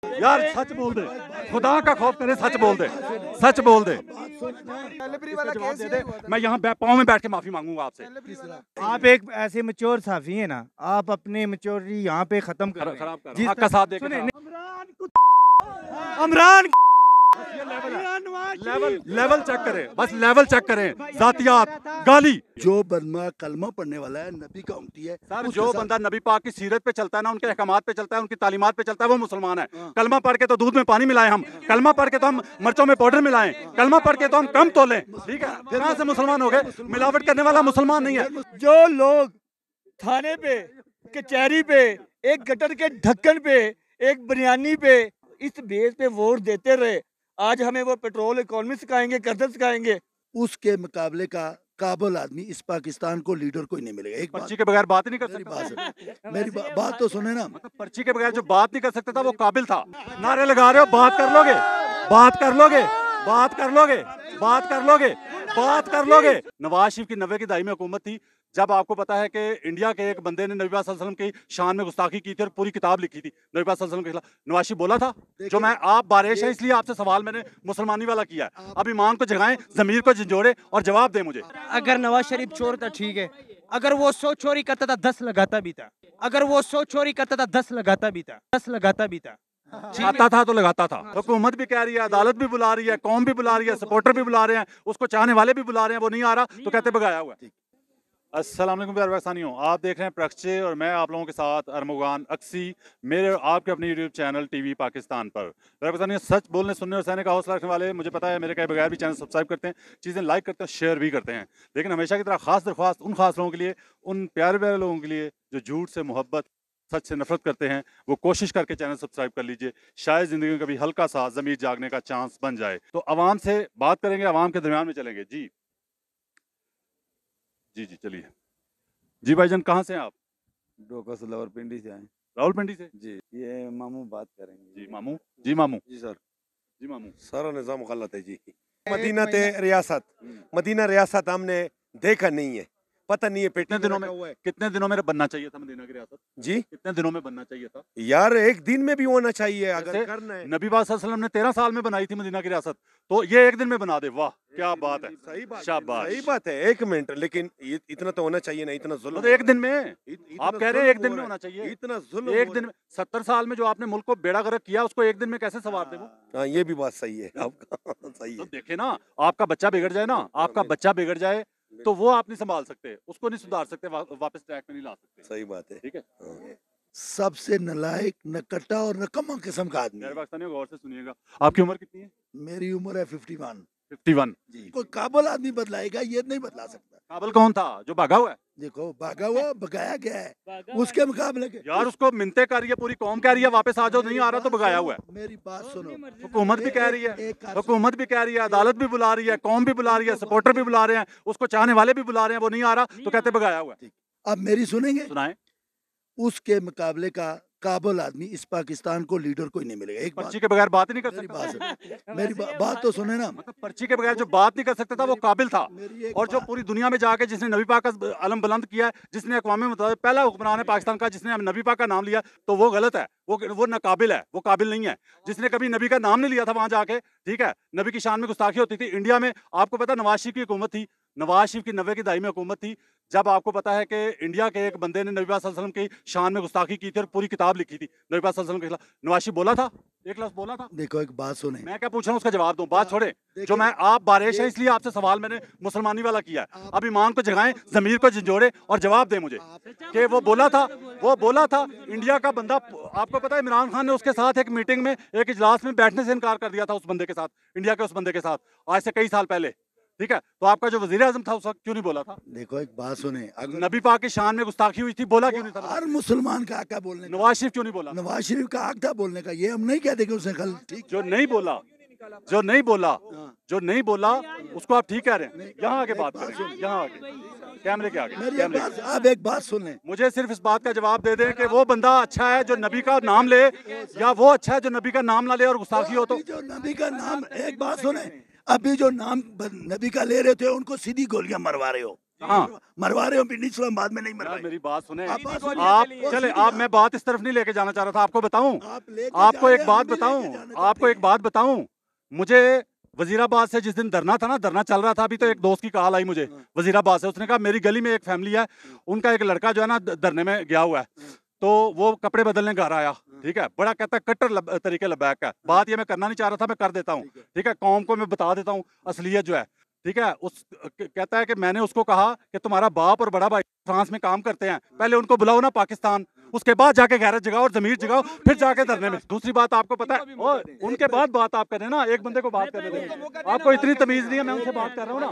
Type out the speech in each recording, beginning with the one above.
यार सच बोल दे, खुदा का खौफ करे, सच बोल दे, सच बोल दे। मैं यहाँ पाँव में बैठ के माफी मांगूंगा आपसे। आप एक ऐसे मैच्योर साफी है ना, आप अपने मैच्योरिटी यहाँ पे खत्म कर रहे हैं। खराब कर का साथ देके इमरान लेवल चेक करें, बस लेवल चेक करें, जातियात, गाली। जो बंदा कलमा पढ़ने वाला है, नबी का उम्मती है, सर जो बंदा नबी पाक की सीरत पे चलता है ना, उनके अहकामात पे चलता है, उनकी तालीमात पे चलता है, वो मुसलमान है। कलमा पढ़ के तो दूध में पानी मिलाएं हम, कलमा पढ़ के तो हम मिर्चों में पाउडर मिलाएं, कलमा पढ़ के तो हम कम तोलें, ठीक है? फिर कहाँ से मुसलमान हो गए? मिलावट करने वाला मुसलमान नहीं है। जो लोग थाने पे, कचहरी पे, एक गटर के ढक्कन पे, एक बिरयानी पे, इस बेस पे वोट देते रहे, आज हमें वो पेट्रोल इकोनॉमी सिखाएंगे, कर्ज सिखाएंगे। उसके मुकाबले का काबिल आदमी इस पाकिस्तान को लीडर कोई नहीं मिलेगा। एक पर्ची के बगैर बात ही नहीं कर मेरी सकता। मेरी बात तो सुने ना। मतलब पर्ची के बगैर जो बात नहीं कर सकता था वो काबिल था। नारे लगा रहे हो, बात कर लोगे, बात कर लोगे, बात कर लोगे, बात कर लोगे, बात कर लोगे। नवाज शरीफ की 90 की दहाई में हुकूमत थी, जब आपको पता है कि इंडिया के एक बंदे ने नबी पाक सल्लल्लाहु अलैहि वसल्लम की शान में गुस्ताखी की थी और पूरी किताब लिखी थी नबी पाक सल्लल्लाहु अलैहि वसल्लम के खिलाफ। नवाज शरीफ बोला था जो मैं आप बारिश है इसलिए आपसे सवाल मैंने मुसलमानी वाला किया है। अब ईमान को जगाएं, जमीर को झंझोड़े और जवाब दें मुझे। अगर नवाज शरीफ चोर था ठीक है, अगर वो 100 चोरी करता था 10 लगाता भी था, अगर वो 100 चोरी करता था 10 लगाता भी था, 10 लगाता भी था, चाहता था तो लगाता था। हुकूमत भी कह रही है, अदालत भी बुला रही है, कौम भी बुला रही है, सपोर्टर भी बुला रहे हैं, उसको चाहने वाले भी बुला रहे हैं, वो नहीं आ रहा तो कहते बगाया हुआ है। अस्सलाम वालेकुम प्यारे पाकिस्तानियों, आप देख रहे हैं प्रक्षे और मैं आप लोगों के साथ अरमुगान अक्सी, मेरे आपके अपने यूट्यूब चैनल टीवी पाकिस्तान पर। प्यारे पाकिस्तानियों, सच बोलने, सुनने और सहने का हौसला रखने वाले, मुझे पता है मेरे कहे बगैर भी चैनल सब्सक्राइब करते हैं, चीज़ें लाइक करते हैं, शेयर भी करते हैं, लेकिन हमेशा की तरह खास दरख्वास्त उन खास लोगों के लिए, उन प्यारे प्यारे लोगों के लिए जो झूठ से मोहब्बत, सच से नफरत करते हैं, वो कोशिश करके चैनल सब्सक्राइब कर लीजिए। शायद ज़िंदगी में कभी हल्का सा ज़मीर जागने का चांस बन जाए। तो आवाम से बात करेंगे, आवाम के दरमियान में चलेंगे। जी जी जी चलिए। जी भाईजान, कहाँ से हैं आप? डोका से रावलपिंडी से आए। रावलपिंडी से? जी, ये मामू बात करेंगे। जी मामू, जी मामू, जी सर। जी मामू। सारा निज़ाम गलत है जी। मदीना ते रियासत, मदीना रियासत हमने देखा नहीं है, पता नहीं है कितने दिनों में बनना चाहिए था मदीना की रियासत? जी कितने दिनों में बनना चाहिए था यार? एक दिन में भी होना चाहिए अगर करना है। नबी पाक सल्लल्लाहु अलैहि वसल्लम ने 13 साल में बनाई थी मदीना की रियासत, तो ये एक दिन में बना दे, वाह क्या बात है। सही बात, शाबाश, सही बात है। एक मिनट, लेकिन इतना तो होना चाहिए ना, इतना जुल्म। तो एक दिन में आप कह रहे हैं एक दिन में होना चाहिए? इतना जुल्म एक दिन में 70 साल में जो आपने मुल्क को बेड़ा गर्क किया, उसको एक दिन में कैसे सवार दे वो? हाँ, ये भी बात सही है आपका। सही है। तो देखे ना, आपका बच्चा बिगड़ जाए ना, आपका बच्चा बिगड़ जाए तो वो आप नहीं संभाल सकते, उसको नहीं सुधार सकते, वापस ट्रैक में नहीं ला सकते। सही बात है, ठीक है। सबसे नलायक, नकट्टा और नकम्मा किस्म का आदमी। मेरे पाकिस्तानियों गौर से सुनिएगा, आपकी उम्र कितनी है? मेरी उम्र है 51। 51 जी। कोई काबिल आदमी बदलाएगा, ये नहीं बदला सकता। काबिल कौन था जो भागा हुआ है? देखो, भागा हुआ भगाया गया है, उसके मुकाबले के यार उसको मिन्नतें कर रही है, पूरी कौम कह रही है वापस आ जाओ, नहीं आ रहा तो भगाया हुआ है। मेरी बात सुनो, हुकूमत भी कह रही है, हुकूमत भी कह रही है, अदालत भी बुला रही है, कौम भी बुला रही है, सपोर्टर भी बुला रहे हैं, उसको चाहने वाले भी बुला रहे हैं, वो नहीं आ रहा तो कहते भगाया हुआ है। अब मेरी सुनेंगे? सुनाए। उसके मुकाबले का काबिल आदमी इस पाकिस्तान को लीडर कोई नहीं मिलेगा। एक पर्ची के बगैर बात ही नहीं कर मेरी सकता। मेरी बात तो सुने ना। मतलब पर्ची के बगैर जो बात नहीं कर सकता था वो काबिल था, और जो पूरी दुनिया में जाके जिसने नबी पाक का अलम बुलंद किया है, जिसने अक़वाम मुत्तहिदा पहला हुक्मरान है पाकिस्तान का, जिसने नबी पाक का नाम लिया, तो वो गलत है, वो नाकाबिल है, वो काबिल नहीं है। जिसने कभी नबी का नाम नहीं लिया था वहां जाके, ठीक है, नबी की शान में गुस्ताखी होती थी। इंडिया में आपको पता नवाज शरीफ की हुकूमत थी, नवाज शरीफ की 90 की दहाई में हुकूमत थी, जब आपको पता है कि इंडिया के एक बंदे ने नबी पाक सल्लल्लाहु अलैहि वसल्लम की शान में गुस्ताखी की थी और पूरी किताब लिखी थी नबी पाक सल्लल्लाहु अलैहि वसल्लम के खिलाफ। नवाज शरीफ बोला था, एक लफ्ज़ बोला था? देखो, एक बात सुने, मैं क्या पूछ रहा हूँ उसका जवाब दूं, बात छोड़े। जो मैं आप बारिश है इसलिए आपसे सवाल मैंने मुसलमानी वाला किया है। अब ईमान को जगाएं, जमीर को झंझोड़े और जवाब दें मुझे कि वो बोला था इंडिया का बंदा। आपको पता है इमरान खान ने उसके साथ एक मीटिंग में, एक इजलास में बैठने से इनकार कर दिया था उस बंदे के साथ, इंडिया के उस बंदे के साथ, आज से कई साल पहले, ठीक है। तो आपका जो वजीर आजम था उस वक्त क्यों नहीं बोला था? देखो एक बात सुने, अगर नबी पाक की शान में गुस्ताखी हुई थी, बोला क्यों नहीं था? हर मुसलमान का हक है बोलने का। नवाज शरीफ क्यों नहीं बोला? नवाज शरीफ का हक था बोलने का, ये हम नहीं कहते कि उसने कल ठीक। जो नहीं बोला उसको आप ठीक कह रहे हैं। यहाँ आके बात करें, यहाँ आके कैमरे के आगे। अब एक बात सुन लें, मुझे सिर्फ इस बात का जवाब दे दें कि वो बंदा अच्छा है जो नबी का नाम ले, या वो अच्छा है जो नबी का नाम ना ले और गुस्ताखी हो? तो जो नबी का नाम, एक बात सुने, अभी जो नाम नबी का ले रहे थे उनको सीधी गोलियां मरवा रहे हो। हाँ मरवा रहे हो पिंडी इस्लामाबाद में नहीं यार मरवाए। मेरी बात सुने आप बात सुनिए। आप वो चले सुनिए आप मैं बात इस तरफ नहीं लेके जाना चाह रहा था आपको बताऊं आप लेके आपको जा एक रहे हैं, बात हम भी लेके बताऊं जाना चाहते आपको एक बात बताऊं मुझे वजीराबाद से जिस दिन धरना था ना धरना चल रहा था अभी तो एक दोस्त की कॉल आई मुझे वजीराबाद से उसने कहा मेरी गली में एक फैमिली है उनका एक लड़का जो है ना धरने में गया हुआ है तो वो कपड़े बदलने घर आया ठीक है बड़ा कहता है कट्टर तरीके लबैक का बात ये मैं करना नहीं चाह रहा था मैं कर देता हूँ ठीक है कौम को मैं बता देता हूँ असलियत जो है ठीक है उस कहता है कि मैंने उसको कहा कि तुम्हारा बाप और बड़ा भाई फ्रांस में काम करते हैं पहले उनको बुलाओ ना पाकिस्तान उसके बाद जाके गैरत जगाओ और जमीर जगाओ फिर जाके धरने में दूसरी बात आपको पता है और उनके बाद बात आप करें ना एक बंदे को बात करने दें आपको इतनी तमीज नहीं है मैं उनसे बात कर रहा हूँ ना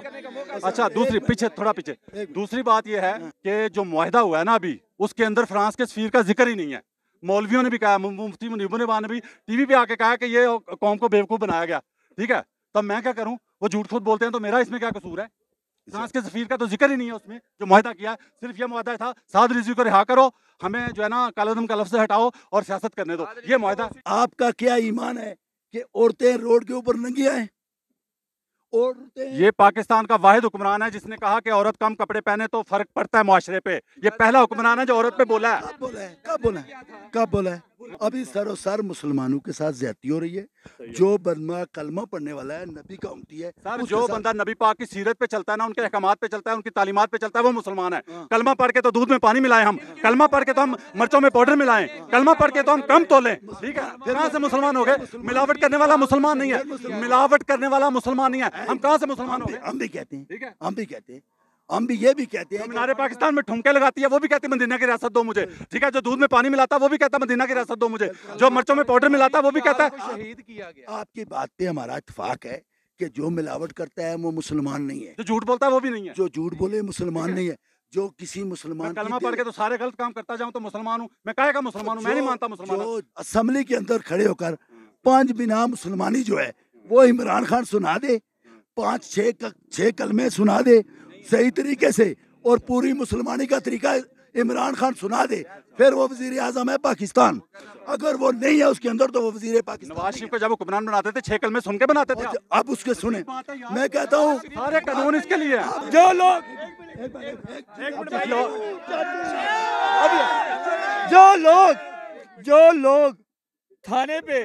अच्छा दूसरी पीछे थोड़ा पीछे दूसरी बात यह है कि जो मुआहदा हुआ है ना अभी उसके अंदर फ्रांस के सफीर का जिक्र ही नहीं है मौलवियों ने भी कहा मुफ्ती मुनीबुर रहमान ने भी टीवी पे आके कहा कि ये कौम को बेवकूफ बनाया गया ठीक है तब मैं क्या करूं वो झूठ खुद बोलते हैं तो मेरा इसमें क्या कसूर है फ्रांस के सफीर का तो जिक्र ही नहीं है उसमें जो मुआहदा किया है सिर्फ ये मुआहदा था साद रिजवी को रिहा करो हमें जो है ना कालादम का लफ्ज़ से हटाओ और सियासत करने दो ये मुआहदा आपका क्या ईमान है कि औरतें रोड के ऊपर नंगी आए औरतें ये पाकिस्तान का वाहिद हुक्मरान है जिसने कहा कि औरत कम कपड़े पहने तो फर्क पड़ता है मुआशरे पे ये पहला हुक्मरान है जो औरत पे बोला है कब बोला है कब बोला है कब बोला है अभी सरोसर मुसलमानों के साथ ज्यादती हो रही है जो बंदा कलमा पढ़ने वाला है नबी का उम्मती है सर उसके जो साथ- बंदा नबी पाक की सीरत पे चलता है ना उनके अहकामात पे चलता है उनकी तालीमात पे चलता है वो मुसलमान है हाँ। कलमा पढ़ के तो दूध में पानी मिलाएं हम कलमा पढ़ के तो हम मिर्चों में पाउडर मिलाएं कलमा पढ़ के तो हम कम तोलें ठीक है फिर कहाँ से मुसलमान हो गए मिलावट करने वाला मुसलमान नहीं है मिलावट करने वाला मुसलमान नहीं है हम कहाँ से मुसलमान हो गए हम भी कहते हैं ठीक है हम भी कहते हैं हम भी ये भी कहते हैं जो कि- मीनारे पाकिस्तान में ठुमके लगाती है वो भी कहती है मदीना की रियासत दो मुझे ठीक है जो दूध में पानी मिलाता है वो भी कहता है मदीना की रियासत दो मुझे जो मिर्चों में पाउडर मिलाता है वो भी कहता है शहीद किया गया आपकी बात पे हमारा इत्तेफाक है कि जो मिलावट करता है वो मुसलमान नहीं है जो झूठ बोलता है वो भी नहीं है जो झूठ बोले मुसलमान नहीं है जो किसी मैं मुसलमान की कलमा पढ़ के तो सारे गलत काम करता जाऊं तो मुसलमान हूं मैं काहे का मुसलमान हूं मैं नहीं मानता मुसलमान हूं। जो असम्बली के अंदर खड़े होकर 5 बिना मुसलमानी जो है वो इमरान खान सुना दे 5-6 कलमे सुना दे सही तरीके से और पूरी मुसलमानी का तरीका इमरान खान सुना दे फिर वो वजीर आजम है पाकिस्तान अगर वो नहीं है उसके अंदर तो वो वजीर पाकिस्तान नवाज शरीफ को जब हुक्मरान बनाते थे 6 कलमे सुन के बनाते थे और अब उसके सुने मैं कहता हूँ सारे कानून इसके लिए हैं। जो लोग जो लोग थाने पे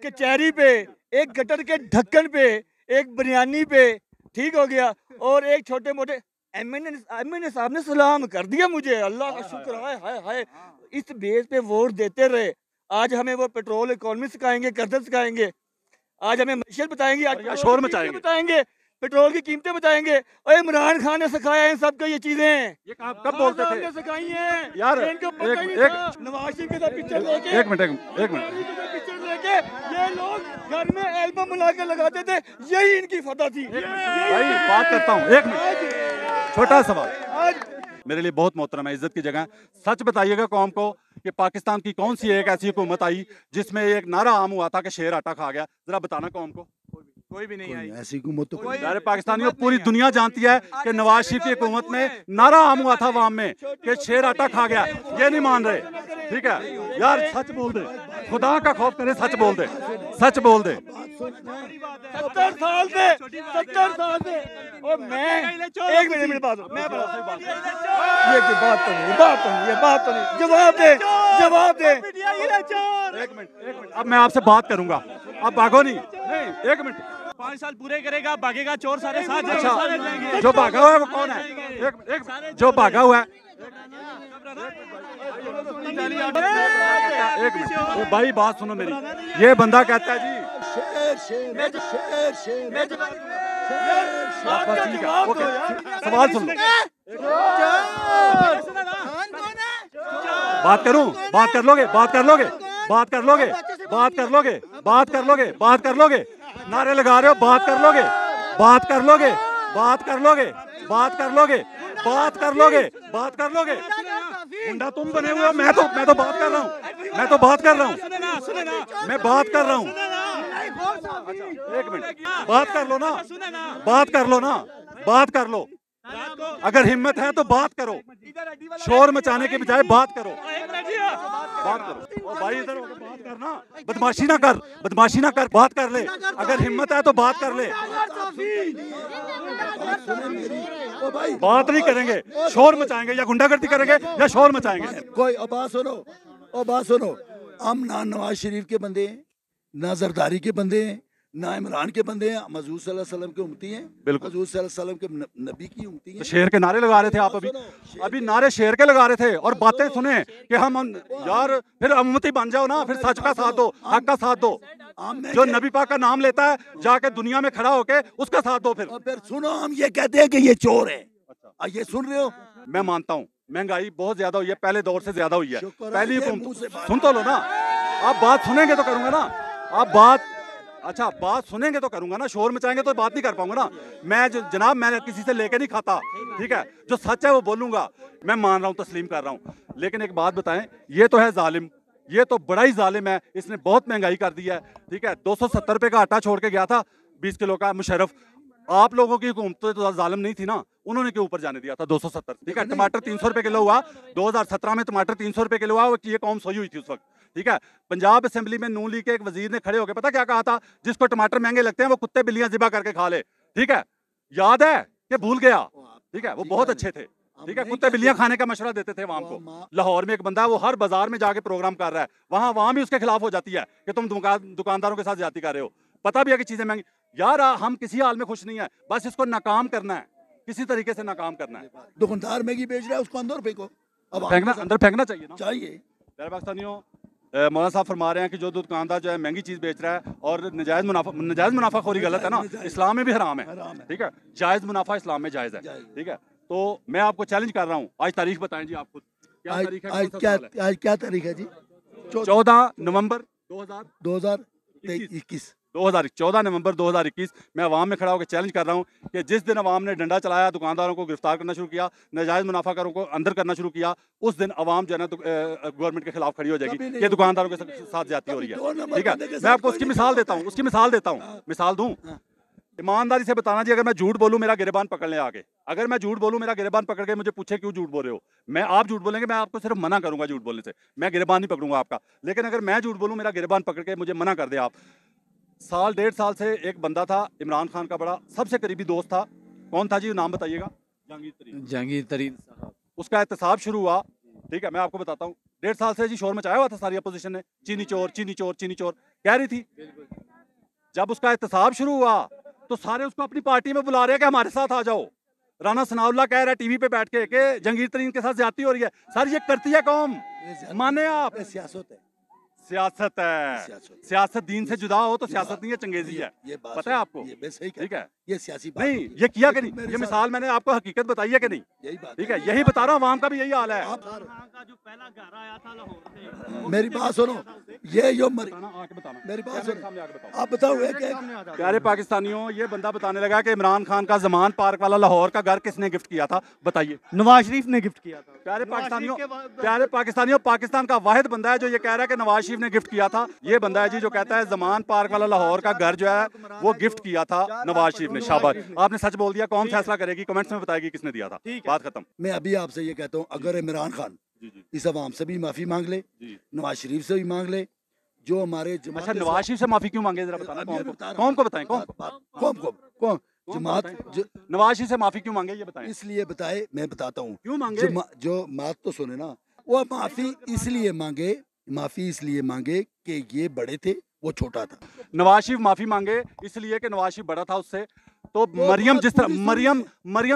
कचहरी पे एक गटर के ढक्कन पे एक बिरयानी पे ठीक हो गया और एक छोटे मोटे एमएनए साहब ने सलाम कर दिया मुझे अल्लाह का शुक्र हाय हाय हाय इस बेस पे वोट देते रहे आज हमें वो पेट्रोल इकोनॉमी सिखाएंगे कर्ज सिखाएंगे आज हमें मैशत बताएंगे आज और यहाँ पेट्रोल शोर की मचाएंगे। कीमतें बताएंगे पेट्रोल की कीमतें बताएंगे और इमरान खान ने सिखाया इन सबको ये चीजें ये कब बोलते साहब थे ने सिखाई हैं यार, इनको पता ही नहीं एक- था। नवाज शरीफ के साथ पिक्चर लेके एक मिनट पिक्चर लेके ये लोग घर में एल्बम बना के लगाते थे यही इनकी फतह थी भाई बात करता हूँ एक मिनट छोटा सवाल आज मेरे लिए बहुत मोहतरम है इज्जत की जगह सच बताइएगा कौम को कि पाकिस्तान की कौन सी एक ऐसी हुकूमत आई जिसमें एक नारा आम हुआ था कि शेर आटा खा गया जरा बताना कौम को कोई भी नहीं आई ऐसी हुकूमत तो कोई सारे पाकिस्तानियों पूरी दुनिया जानती है कि नवाज शरीफ की हुकूमत में नारा आम हुआ था अवाम में कि शेर आटा खा गया ये नहीं मान रहे ठीक है यार सच बोल दे खुदा का खौफ करे सच बोल दे सच बोल दे 70 साल से और मैं एक मिनट मेरी बात मैं ये की बात तो नहीं बात तो नहीं जवाब दे एक मिनट अब मैं आपसे बात करूंगा अब भागो नहीं एक मिनट 5 साल पूरे करेगा भागेगा चोर सारे साथ जाएंगे, अच्छा सारे जाएंगे। जो भागा हुआ है वो कौन है एक जो भागा हुआ है एक मिनट ये भाई बात सुनो मेरी ये बंदा कहता है जी बस ठीक है ओके सवाल सुन लो बात करूं बात कर लोगे नारे लगा रहे हो बात कर लोगे गुंडा तुम बने हुए हो मैं तो बात कर रहा हूँ मैं बात कर रहा हूँ एक मिनट बात कर लो अगर हिम्मत है तो बात करो शोर मचाने के बजाय बात करो ओ भाई इधर होकर बात करना बदमाशी ना कर बात कर ले अगर हिम्मत है तो बात कर ले ओ भाई बात नहीं करेंगे, शोर मचाएंगे या गुंडागर्दी करेंगे या शोर मचाएंगे। कोई बात सुनो, बात सुनो, हम ना नवाज शरीफ के बंदे हैं, ना जरदारी के बंदे हैं, ना इमरान के बंदे हैं, हम हजूर सल्लल्लाहु अलैहि वसल्लम के उम्मती हैं, बिल्कुल। हजूर सल्लल्लाहु अलैहि वसल्लम के नबी की उम्मती तो हैं। शेर के नारे लगा रहे थे आप अभी नारे शेर के लगा रहे थे और बातें सुने कि हम यार फिर उम्मती बन जाओ ना, फिर सच का साथ दो, हक का साथ दो, जो नबी पाक का नाम लेता है जाके दुनिया में खड़ा होके उसका साथ दो। फिर सुनो, हम ये कहते हैं कि ये चोर है। ये सुन रहे हो? मैं मानता हूँ महंगाई बहुत ज्यादा हुई है, पहले दौर से ज्यादा हुई है। शुक्र पहली है, हुकूमत मुंह से बात- सुन तो लो ना, आप बात सुनेंगे तो करूंगा ना, आप बात अच्छा बात सुनेंगे तो करूंगा ना, शोर मचाएंगे तो बात नहीं कर पाऊंगा ना। जनाब मैं किसी से लेके नहीं खाता, ठीक है, जो सच है वो बोलूंगा। मैं मान रहा हूँ, तस्लीम कर रहा हूँ, लेकिन एक बात बताएं, ये तो है जालिम, ये तो बड़ा ही जालिम है, इसने बहुत महंगाई कर दी है, ठीक है। 270 रुपए का आटा छोड़ के गया था 20 किलो का मुशर्रफ। आप लोगों की हुकूमत तो जालिम नहीं थी ना, उन्होंने के ऊपर जाने दिया था 270, ठीक है। टमाटर 300 रुपए किलो हुआ 2017 में, टमाटर 300 रुपए किलो हुआ, ये कौम सोई हुई थी उस वक्त, ठीक है। पंजाब असेंबली में नून लीग के एक वजीर ने खड़े होकर पता क्या कहा था, जिसको टमाटर महंगे लगते हैं वो कुत्ते बिल्लियां ज़िबा करके खा ले, ठीक है। याद है कि भूल गया, ठीक है, वो बहुत अच्छे थे, ठीक है। कुत्ते बिल्लियां खाने का मशवरा देते थे आवाम को। लाहौर में एक बंदा है, वो हर बाजार में जाके प्रोग्राम कर रहा है, वहां भी उसके खिलाफ हो जाती है कि तुम दुकानदारों के साथ ज्यादती कर रहे हो। पता भी है कि चीजें महंगी। यार हम किसी हाल में खुश नहीं है, बस इसको नाकाम करना है, किसी तरीके से नाकाम करना है। दुकानदार मैगी बेच रहा है, उसको अंदर फेंको, अब फेंकना, अंदर फेंकना चाहिए ना। चाहिए। प्यारे पाकिस्तानियों, मौलाना साहब फरमा रहे हैं कि जो दुकानदार जो है महंगी चीज बेच रहा है और नजायज मुनाफाखोरी गलत है ना, इस्लाम में भी हराम है, ठीक है। जायज मुनाफा इस्लाम में जायज है, ठीक है। तो मैं आपको चैलेंज कर रहा हूँ, आज तारीख बताएं जी, आप खुद क्या तारीख है? आज क्या तारीख है जी? 14 नवंबर 2021। 14 नवंबर 2021 मैं अवाम में खड़ा होकर चैलेंज कर रहा हूँ कि जिस दिन अवाम ने डंडा चलाया, दुकानदारों को गिरफ्तार करना शुरू किया, नाजायज मुनाफाखोरों को अंदर करना शुरू किया, उस दिन अवाम जो है ना गवर्नमेंट के खिलाफ खड़ी हो जाएगी कि दुकानदारों के साथ ज्यादती हो रही है, ठीक है। मैं आपको उसकी मिसाल देता हूँ, मिसाल दूँ। ईमानदारी से बताना जी, अगर मैं झूठ बोलूँ मेरा गिरबान पकड़ ले आगे, अगर मैं झूठ बोलूँ मेरा गिरबान पकड़ के मुझे पूछे क्यों झूठ बोल रहे हो, आप झूठ बोलेंगे, मैं आपको सिर्फ मना करूंगा झूठ बोलने से, मैं गिरबान नहीं पकड़ूंगा आपका। लेकिन अगर मैं झूठ बोलूँ मेरा गिरबान पकड़ के मुझे मना कर दे आप। साल 1.5 साल से एक बंदा था इमरान खान का बड़ा सबसे करीबी दोस्त था, कौन था जी, नाम बताइएगा? जहांगीर तरीन साहब। उसका एहतसाब शुरू हुआ, ठीक है, मैं आपको बताता हूँ। 1.5 साल से जी शोर मचाया हुआ था सारी अपोजिशन ने, चीनी चोर चीनी चोर चीनी चोर कह रही थी। जब उसका एहतसाब शुरू हुआ तो सारे उसको अपनी पार्टी में बुला रहे हैं कि हमारे साथ आ जाओ। राना सनाउल्लाह कह रहा है टीवी पे बैठ के कि जहांगीर तरीन के साथ ज्यादती हो रही है। सर ये करती है कौम, माने आप? सियासत है, सियासत है, सियासत दीन से जुदा हो तो सियासत नहीं है, चंगेजी है, पता है आपको, ठीक है। ये सियासी बात नहीं ये किया कि नहीं, ये मिसाल मैंने आपको हकीकत बताई है कि नहीं, यही बात, ठीक है, यही बता रहा हूँ, आवाम का भी यही हाल है। मेरी बात सुनो, ये जो मेरी बात सुनो, आप बताओ प्यारे पाकिस्तानियों, ये बंदा बताने लगा कि इमरान खान का जमान पार्क वाला लाहौर का घर किसने गिफ्ट किया था, बताइए। नवाज शरीफ ने गिफ्ट किया था। प्यारे पाकिस्तानियों, पाकिस्तान का वाहिद बंदा है जो ये कह रहा है कि नवाज शरीफ ने गिफ्ट किया था। ये बंदा है जी जो कहता है जमान पार्क वाला लाहौर का घर जो है वो गिफ्ट किया था नवाज शरीफ ने। शाबाश, आपने सच बोल दिया। कौन फैसला करेगी, कमेंट्स में बताएगी किसने दिया था, बात खत्म। मैं अभी आपसे ये कहता हूँ, अगर इमरान खान इस अवाम से भी माफी मांग ले, नवाज शरीफ से भी मांग ले, जो हमारे अच्छा नवाज शरीफ से माफी क्यों मांगे, जरा बताना कौन को बताएं, कौन जमात नवाज शरीफ से माफी क्यों मांगे, ये बताएं। इसलिए बताए, मैं बताता हूँ क्यों मांगे। जो बात तो सुने ना, वो माफी इसलिए मांगे कि ये बड़े थे, वो छोटा था। नवाज शरीफ माफी मांगे इसलिए कि नवाज शरीफ बड़ा था उससे। तो मरियम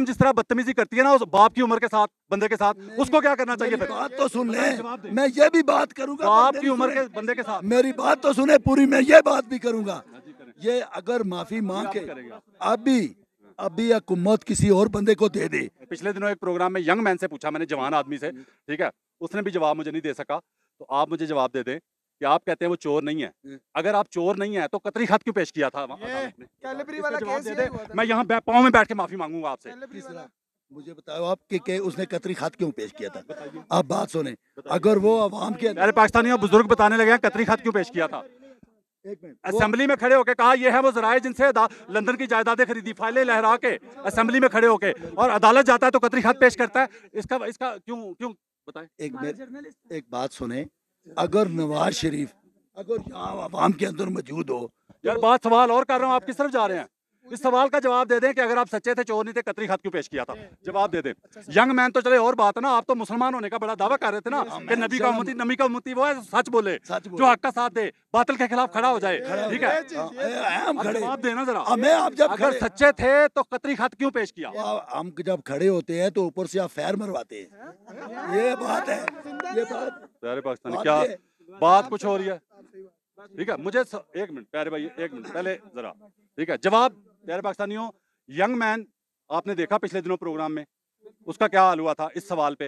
जिस तरह बदतमीजी करती है ना उस बाप की उम्र के साथ, बंदे के साथ, उसको क्या करना चाहिए फिर? बात तो सुन ले, मैं ये भी बात करूंगा बाप की उम्र के बंदे के साथ। मेरी बात तो सुने पूरी, मैं ये बात भी करूंगा। ये अगर माफी मांग के अभी हुकूमत किसी और बंदे को दे दे। पिछले दिनों एक प्रोग्राम में यंग मैन से पूछा मैंने, जवान आदमी से, ठीक है, उसने भी जवाब मुझे नहीं दे सका, तो आप मुझे जवाब दे दें कि आप कहते हैं वो चोर नहीं है। अगर आप चोर नहीं है तो कतरी खत क्यों पेश किया था कैलिबरी वाला केस दे दे, मैं यहाँ पाँव में बैठ के माफी मांगूंगा आपसे। मुझे बताओ आप कि उसने कतरी खत क्यों पेश किया था? आप बात सुने, अगर वो अवाम के मेरे पाकिस्तानी बुजुर्ग बताने लगे कतरी खत क्यों पेश किया था। असेंबली में खड़े होके कहा ये है वो जराए जिनसे लंदन की जायदादें खरीदी, फाइलें लहरा के असेंबली में खड़े होके, और अदालत जाता है तो कतरी खत पेश करता है। इसका क्यों बताएं। एक बात सुने, अगर नवाज शरीफ अगर यहाँ आवाम के अंदर मौजूद हो, यार बात सवाल और कर रहा हूँ, आप किस तरफ जा रहे हैं? इस सवाल का जवाब दे दें कि अगर आप सच्चे थे, चोर नहीं थे, कतरी खत क्यों पेश किया था? जवाब दे दें। यंग मैन तो चले और बात है ना, आप तो मुसलमान होने का बड़ा दावा कर रहे थे ना कि नबी का उम्मती वो है सच बोले, जो हक का साथ दे, बातिल के खिलाफ खड़ा हो जाए। ठीक है, हम खड़े, जवाब देना जरा। हमें आप जब अगर सच्चे थे तो कतरी खत क्यों पेश किया? हम जब खड़े होते हैं तो ऊपर से आप फैर मरवाते हैं, ये बात है, ये बात। प्यारे पाकिस्तानी, क्या बात कुछ हो रही है? ठीक है, मुझे एक मिनट प्यारे भाई, एक मिनट पहले जरा, ठीक है, जवाब। प्यारे पाकिस्तानियों, यंग मैन आपने देखा पिछले दिनों प्रोग्राम में, उसका क्या हाल हुआ था इस सवाल पे?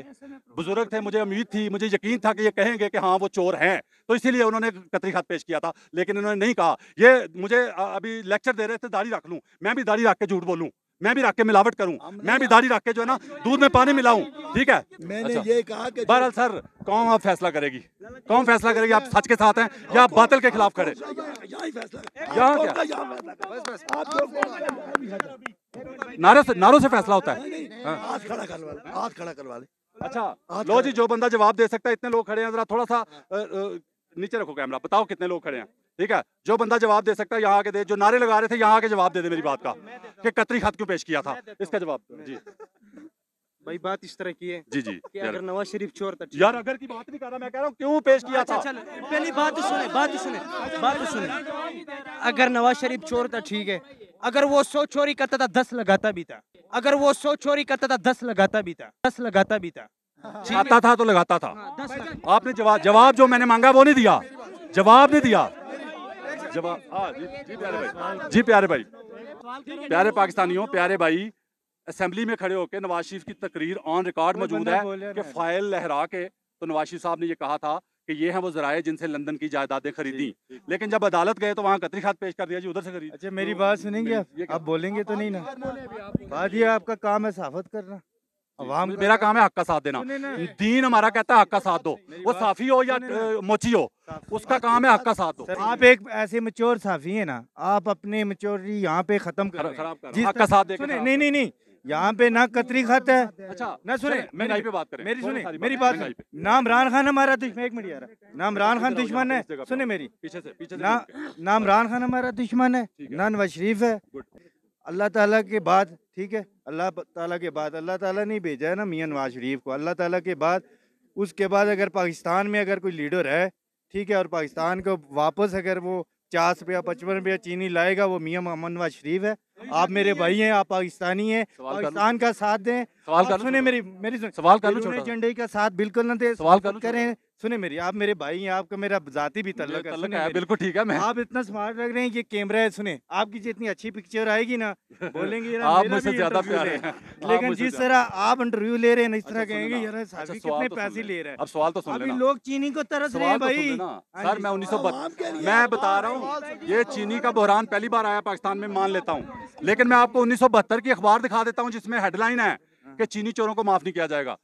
बुजुर्ग थे, मुझे उम्मीद थी, मुझे यकीन था कि ये कहेंगे कि हाँ वो चोर हैं, तो इसीलिए उन्होंने कतरी खत पेश किया था, लेकिन उन्होंने नहीं कहा। ये मुझे अभी लेक्चर दे रहे थे दाढ़ी रख लूं, मैं भी दाढ़ी रख के झूठ बोलूं, मैं भी रख के मिलावट करूं, मैं भी दाढ़ी रख के जो है ना दूध में पानी मिलाऊं। ठीक है, मैंने अच्छा। ये कहा कि बहरहाल सर, कौन आप फैसला करेगी? कौन फैसला करेगी? आप सच के साथ हैं या आप बातिल के खिलाफ खड़े? यहाँ ही फैसला, यहाँ क्या? नारों से फैसला होता है। हाँ। हाथ खड़ा करवा ले, हाथ खड़ा करवा ले। अच्छा लो जी, जो बंदा जवाब दे सकता है, इतने लोग खड़े हैं, जरा थोड़ा सा नीचे रखो कैमरा, बताओ कितने लोग खड़े हैं। ठीक है, जो बंदा जवाब दे सकता है यहाँ आके दे, जो नारे लगा रहे थे यहाँ आके जवाब दे दे मेरी बात का कि कतरी खत क्यों पेश किया था, इसका जवाब जी। भाई बात इस तरह की है जी जी कि अगर नवाज शरीफ चोर था, यार अगर की बात नहीं कर रहा, मैं कह रहा हूँ क्यों पेश किया था। चल पहली बात तो सुने। अगर नवाज शरीफ चोर था ठीक है, अगर वो 100 चोरी करता था 10 लगाता भी था, अगर वो 100 चोरी करता था 10 लगाता भी था, 10 लगाता भी था। आता था तो लगाता था। आपने जवाब जो मैंने मांगा वो नहीं दिया, जवाब नहीं दिया। जवाब जी प्यारे भाई, जी प्यारे भाई, प्यारे पाकिस्तानियों, प्यारे भाई, असेंबली में खड़े होकर नवाज शरीफ की तकरीर ऑन रिकॉर्ड मौजूद है कि फाइल लहरा के तो नवाज शरीफ साहब ने ये कहा था कि ये हैं वो जराए जिनसे लंदन की जायदादें खरीदी, लेकिन जब अदालत गए तो वहाँ कतरी खत पेश कर दिया जी, उधर से खरीद। अच्छा मेरी बात सुनेंगे आप बोलेंगे तो नहीं ना? बात ये आपका काम है सहाफत करना, अवाम मेरा काम है हक का साथ देना। दीन हमारा कहता है हक का साथ दो, वो साफी हो या मोची हो, उसका काम है हक का साथ दो। आप एक ऐसे मच्योर साफी है ना, आप अपने मच्योरिटी यहाँ पे खत्म कर रहे हैं। हक का साथ देकर नहीं, यहाँ पे ना कतरी खत है। अच्छा ना सुने, महंगाई पे बात करें, मेरी सुने, मेरी बात। नाम इमरान खान हमारा दुश्मन, एक मिनट यार, नाम इमरान खान दुश्मन है, सुने मेरी, पीछे से नाम इमरान खान हमारा दुश्मन है, ना नवाज शरीफ है। अल्लाह ताला के बाद, ठीक है, अल्लाह ताला के बाद, अल्लाह ताला नहीं भेजा है ना मियां नवाज शरीफ को, अल्लाह ताला के बाद, उसके बाद अगर पाकिस्तान में अगर कोई लीडर है, ठीक है, और पाकिस्तान को वापस अगर वो 50 रुपया 55 रुपया चीनी लाएगा, वो मियां मोहम्मद नवाज शरीफ है। आप मेरे भाई हैं, आप पाकिस्तानी हैं, पाकिस्तान का साथ दें। सुने मेरी सवाल कर लो, झंडे का साथ बिल्कुल ना दे, सवाल करें। सुने मेरी, आप मेरे भाई हैं, आपका मेरा जाती भी तल्लुक है, बिल्कुल ठीक है। मैं आप इतना स्मार्ट लग रहे हैं, ये कैमरा है, सुने आपकी जितनी अच्छी पिक्चर आएगी ना, बोलेंगे आप मुझसे ज्यादा प्यारे हैं, लेकिन जिस तरह आप इंटरव्यू ले रहे हैं, इस तरह कहेंगे यार साफी कितने पैसे ले रहे हैं। अब सवाल तो सुन लेना, अभी लोग चीनी को तरस रहे हैं भाई। सर मैं 1972 मैं बता रहा हूँ, ये चीनी का बहरान पहली बार आया पाकिस्तान में, मान लेता हूँ, लेकिन मैं आपको 1972 की अखबार दिखा देता हूँ जिसमें हेडलाइन है कि चीनी चोरों को माफ नहीं किया जाएगा।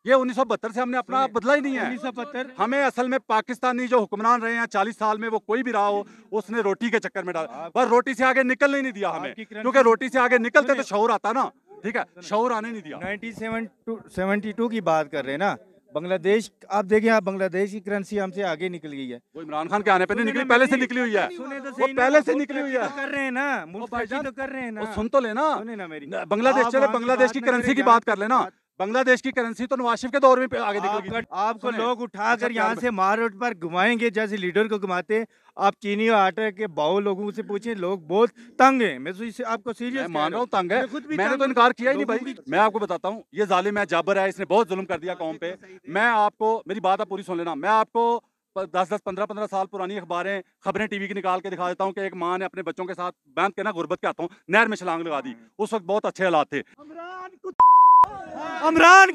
ये 1972 से हमने अपना बदला ही नहीं है। 1972 हमें असल में पाकिस्तानी जो हुक्मरान रहे हैं 40 साल में, वो कोई भी रहा हो, उसने रोटी के चक्कर में डाला, पर रोटी से आगे निकलने ही नहीं दिया हमें, क्योंकि रोटी से आगे निकलते तो शऊर आता ना। ठीक है, शऊर आने नहीं दिया। 1972 की बात कर रहे हैं ना, बांग्लादेश आप देखें, आप बांग्लादेश की करेंसी हमसे आगे निकल गई है। वो इमरान खान के आने पे नहीं निकली, पहले से निकली हुई है, वो पहले से निकली हुई है। कर रहे हैं ना, मुल्क तो कर रहे हैं ना, सुन तो लेना, सुने ना मेरी। बांग्लादेश चले, बांग्लादेश की करेंसी की बात कर लेना, बांग्लादेश की करेंसी तो नवाज शरीफ के दौर में आगे निकल गई। आपको लोग उठाकर यहाँ से मार रोड पर घुमाएंगे जैसे लीडर को घुमाते। आप चीनी और आटे के भाव लोगों से पूछें, लोग बहुत तंग हैं। मैं तो इससे आपको सीरियस मान रहा हूँ, तंग है, मैंने तो इनकार किया ही नहीं भाई। मैं आपको बताता हूँ, ये जालिम है, जाबर है, इसने बहुत जुल्म कर दिया कौम पे। मैं आपको, मेरी बात आप पूरी सुन लेना, मैं आपको 10-10, 15-15 साल पुरानी खबरें टीवी की निकाल के दिखा देता हूँ कि एक माँ ने अपने बच्चों के साथ बांध के ना गुर्बत के हाथों नहर में छलांग लगा दी। उस वक्त बहुत अच्छे हालात थे। इमरान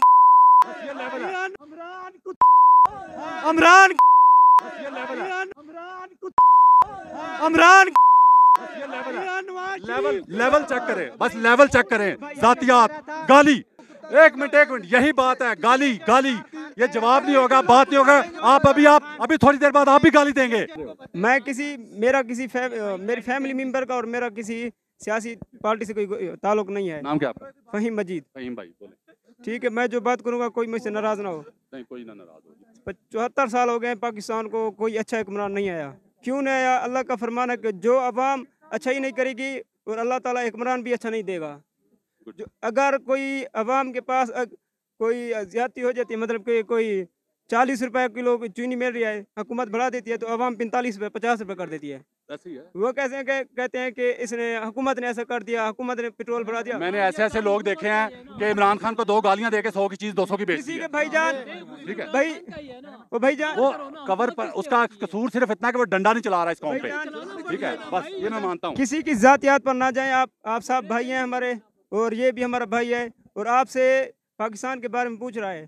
लेवल चेक करें, बस लेवल चेक करें। जातियात, गाली, एक मिनट यही बात है, गाली ये जवाब नहीं होगा, बात नहीं होगा। आप अभी थोड़ी देर बाद आप भी गाली देंगे। मैं मेरी फैमिली मेंबर का और मेरा किसी सियासी पार्टी से कोई ताल्लुक नहीं है। नाम क्या आपका? फहीम मजीद। फहीम भाई बोले। ठीक है, मैं जो बात करूंगा कोई मुझसे नाराज ना हो। नहीं, कोई ना नाराज हो। 74 साल हो गए पाकिस्तान को, कोई अच्छा हुक्मरान नहीं आया। क्यों नहीं आया? अल्लाह का फरमान है कि जो अवाम अच्छा ही नहीं करेगी और अल्लाह ताला इमरान भी अच्छा नहीं देगा। अगर कोई अवाम के पास कोई ज्यादती हो जाती है, मतलब कि कोई 40 रुपए किलो चीनी मिल रही है, हुकूमत बढ़ा देती है तो अवाम 45 रुपए 50 रुपए कर देती है। वो कैसे कहते हैं कि इसने हुकूमत ने ऐसा कर दिया, हुकूमत ने पेट्रोल बढ़ा दिया। मैंने ऐसे लोग देखे हैं कि इमरान खान को 2 गालियां देके 100 की चीज 200 की बेच दी है। भाईजान, ठीक है भाईजान वो कवर पर उसका कसूर सिर्फ इतना कि वो डंडा नहीं चला रहा इस कौम पे। ठीक है, बस ये मैं मानता हूँ। किसी की जातियात पर ना जाएं। आप सब भाई हैं हमारे, और ये भी हमारा भाई है, और आपसे पाकिस्तान के बारे में पूछ रहा है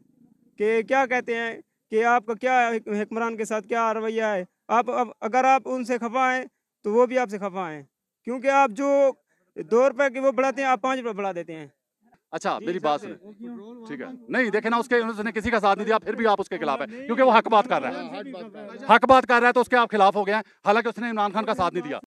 कि क्या कहते हैं कि आपका क्या हुक्मरान के साथ क्या रवैया है। आप अगर आप उनसे खफा हैं तो वो भी आपसे खफा हैं, क्योंकि आप जो 2 रुपए की वो बढ़ाते हैं, आप 5 रुपए बढ़ा देते हैं। अच्छा मेरी बात सुने, ठीक है, नहीं देखे ना उसने किसी का साथ नहीं दिया, फिर भी आप उसके खिलाफ है क्योंकि वो हक बात कर रहा है, हक बात कर रहा है तो उसके आप खिलाफ हो गए हैं, हालांकि उसने इमरान खान का साथ नहीं दिया।